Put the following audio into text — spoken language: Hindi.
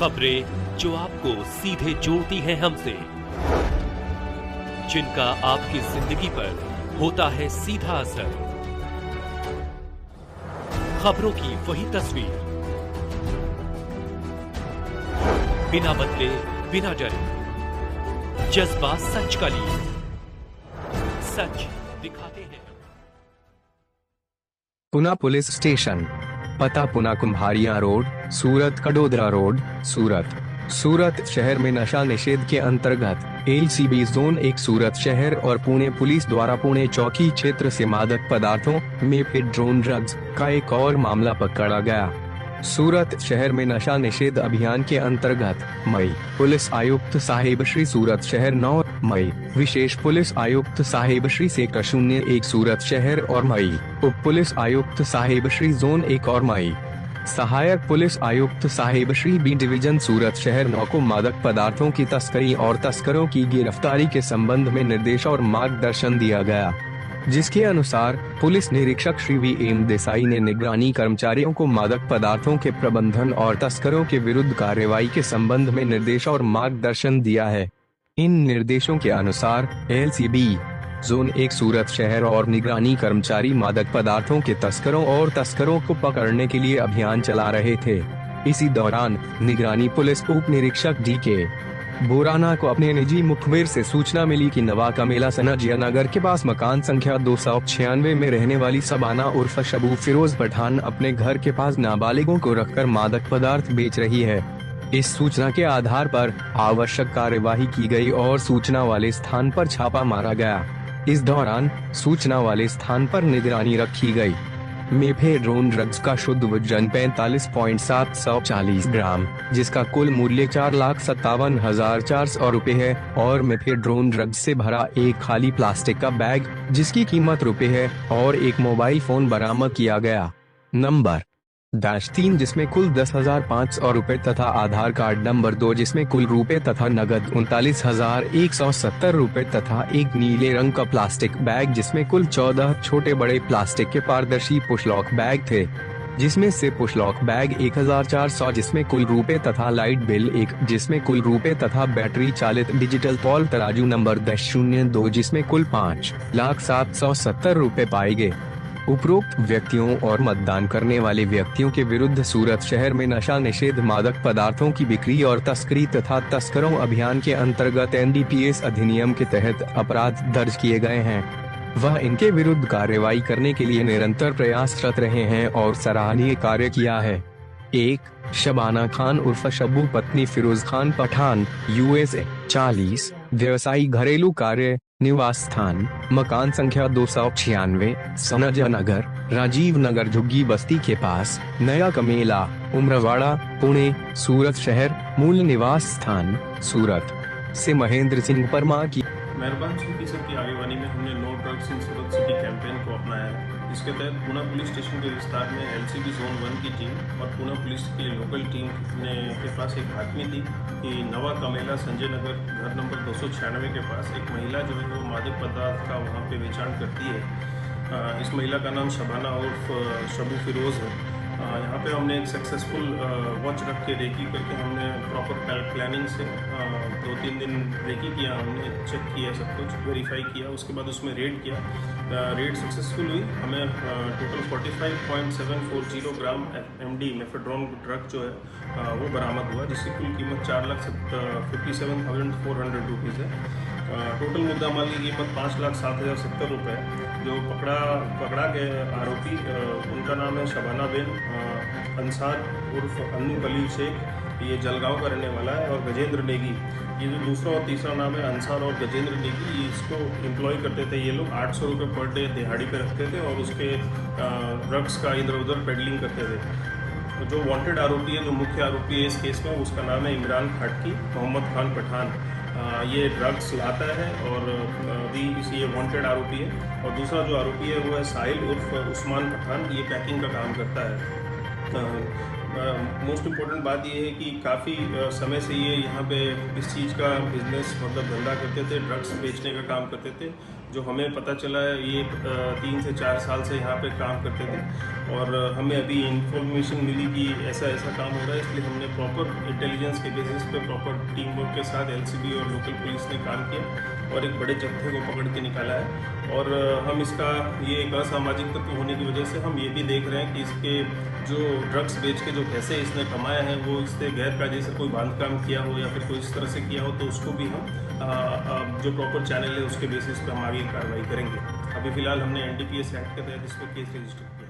खबरें जो आपको सीधे जोड़ती हैं हमसे, जिनका आपकी जिंदगी पर होता है सीधा असर। खबरों की वही तस्वीर, बिना बदले बिना डरे, जज्बा सच का लिए, सच दिखाते हैं। पुना पुलिस स्टेशन, पता पुना कुम्हारिया रोड, सूरत कडोदरा रोड, सूरत। सूरत शहर में नशा निषेध के अंतर्गत LCB जोन 1 सूरत शहर और पुणे पुलिस द्वारा पुणे चौकी क्षेत्र से मादक पदार्थों मेफेड्रोन ड्रग्स का एक और मामला पकड़ा गया। सूरत शहर में नशा निषेध अभियान के अंतर्गत मई पुलिस आयुक्त साहिब श्री सूरत शहर 9 मई, विशेष पुलिस आयुक्त साहिब श्री सेक्टर 01 सूरत शहर और मई, उप पुलिस आयुक्त साहिब श्री जोन 1 और मई, सहायक पुलिस आयुक्त साहिब श्री B डिवीजन सूरत शहर 9 को मादक पदार्थों की तस्करी और तस्करों की गिरफ्तारी के संबंध में निर्देश और मार्गदर्शन दिया गया, जिसके अनुसार पुलिस निरीक्षक श्री VM देसाई ने निगरानी कर्मचारियों को मादक पदार्थों के प्रबंधन और तस्करों के विरुद्ध कार्रवाई के संबंध में निर्देश और मार्गदर्शन दिया है। इन निर्देशों के अनुसार LCB जोन 1 सूरत शहर और निगरानी कर्मचारी मादक पदार्थों के तस्करों और तस्करों को पकड़ने के लिए अभियान चला रहे थे। इसी दौरान निगरानी पुलिस उप निरीक्षक DK बोराना को अपने निजी मुखबिर से सूचना मिली कि नवा कमेला सनाजिया नगर के पास मकान संख्या 296 में रहने वाली सबाना उर्फ शबू फिरोज पठान अपने घर के पास नाबालिगों को रखकर मादक पदार्थ बेच रही है। इस सूचना के आधार पर आवश्यक कार्यवाही की गई और सूचना वाले स्थान पर छापा मारा गया। इस दौरान सूचना वाले स्थान पर निगरानी रखी गई। मेफेड्रोन ड्रग्स का शुद्ध वजन 45.740 ग्राम, जिसका कुल मूल्य 4,57,400 रुपए है, और मेफेड्रोन ड्रग्स से भरा एक खाली प्लास्टिक का बैग जिसकी कीमत रुपए है, और एक मोबाइल फोन बरामद किया गया। नंबर -3 जिसमें कुल 10,500 रुपए तथा आधार कार्ड नंबर 2 जिसमें कुल रुपए तथा नगद 39,170 रुपए तथा एक नीले रंग का प्लास्टिक बैग जिसमें कुल 14 छोटे बड़े प्लास्टिक के पारदर्शी पुशलॉक बैग थे, जिसमें से पुशलॉक बैग 1,400 जिसमें कुल रुपए तथा लाइट बिल 1 जिसमें कुल रुपए तथा बैटरी चालित डिजिटल तौल तराजू नंबर 1002 जिसमें कुल 5,07,70 रुपए पाए गए। उपरोक्त व्यक्तियों और मतदान करने वाले व्यक्तियों के विरुद्ध सूरत शहर में नशा निषेध मादक पदार्थों की बिक्री और तस्करी तथा तस्करों अभियान के अंतर्गत NDPS अधिनियम के तहत अपराध दर्ज किए गए हैं। वह इनके विरुद्ध कार्रवाई करने के लिए निरंतर प्रयासरत रहे हैं और सराहनीय कार्य किया है। 1. शबाना खान उर्फ शब्बू पत्नी फिरोज खान पठान USA 40, व्यवसायी घरेलू कार्य, निवास स्थान मकान संख्या 296 सनाजिया नगर, राजीव नगर झुग्गी बस्ती के पास, नया कमेला, उमरवाड़ा, पुणे, सूरत शहर, मूल निवास स्थान सूरत से महेंद्र सिंह परमार की मेहरबान सिंह सर की आगेवानी में हमने no drugs in Surat city campaign को अपनाया है। इसके तहत पुणे पुलिस स्टेशन के विस्तार में LCB जोन 1 की टीम और पुणे पुलिस की लोकल टीम के पास एक बातमी थी कि नवा कमेला संजय नगर घर नंबर 296 के पास एक महिला जो है वो मादक पदार्थ का वहाँ पे बेचान करती है। इस महिला का नाम शबाना उर्फ शबू फिरोज है। यहाँ पे हमने एक सक्सेसफुल वॉच रख के रेकी करके हमने प्रॉपर प्लानिंग से 2-3 दिन रेकी किया, हमने चेक किया, सब कुछ वेरीफाई किया, उसके बाद उसमें रेड किया। रेड सक्सेसफुल हुई। हमें टोटल 45.740 ग्राम MD मेफेड्रोन ड्रग जो है वो बरामद हुआ, जिसकी कुल कीमत 4,57,400 रुपीज़ है। टोटल मुद्दा माल की कीमत 5,07,070 रुपये। जो पकड़ा गए आरोपी उनका नाम है शबाना बेन अंसार उर्फ अन्नू खलील शेख, ये जलगांव का रहने वाला है, और गजेंद्र नेगी, ये जो दूसरा और तीसरा नाम है अंसार और गजेंद्र नेगी, ये इसको एम्प्लॉय करते थे। ये लोग 800 रुपये पर डे दिहाड़ी पे रखते थे और उसके ड्रग्स का इधर उधर पेडलिंग करते थे। तो जो वांटेड आरोपी है, जो मुख्य आरोपी है इस केस में, उसका नाम है इमरान खाटकी मोहम्मद खान पठान। ये ड्रग्स लाता है और भी ये वांटेड आरोपी है। और दूसरा जो आरोपी है वो है साहिल उर्फ उस्मान पठान, ये पैकिंग का काम करता है। मोस्ट इम्पोर्टेंट बात ये है कि काफ़ी समय से ये यहाँ पे इस चीज़ का बिजनेस मतलब धंधा करते थे, ड्रग्स बेचने का काम करते थे। जो हमें पता चला है ये 3 से 4 साल से यहाँ पे काम करते थे और हमें अभी इन्फॉर्मेशन मिली कि ऐसा ऐसा काम हो रहा है, इसलिए हमने प्रॉपर इंटेलिजेंस के बेसिस पे प्रॉपर टीम वर्क के साथ LCB और लोकल पुलिस ने काम किया और एक बड़े जत्थे को पकड़ के निकाला है। और हम इसका ये एक असामाजिक तत्व होने की वजह से हम ये भी देख रहे हैं कि इसके जो ड्रग्स बेच के जो पैसे इसने कमाए हैं वो इससे गैर कायदे से कोई बांधकाम किया हो या फिर कोई इस तरह से किया हो तो उसको भी हम जो प्रॉपर चैनल है उसके बेसिस पे हम आगे कार्रवाई करेंगे। अभी फिलहाल हमने NDPS एक्ट के तहत इस पर केस रजिस्टर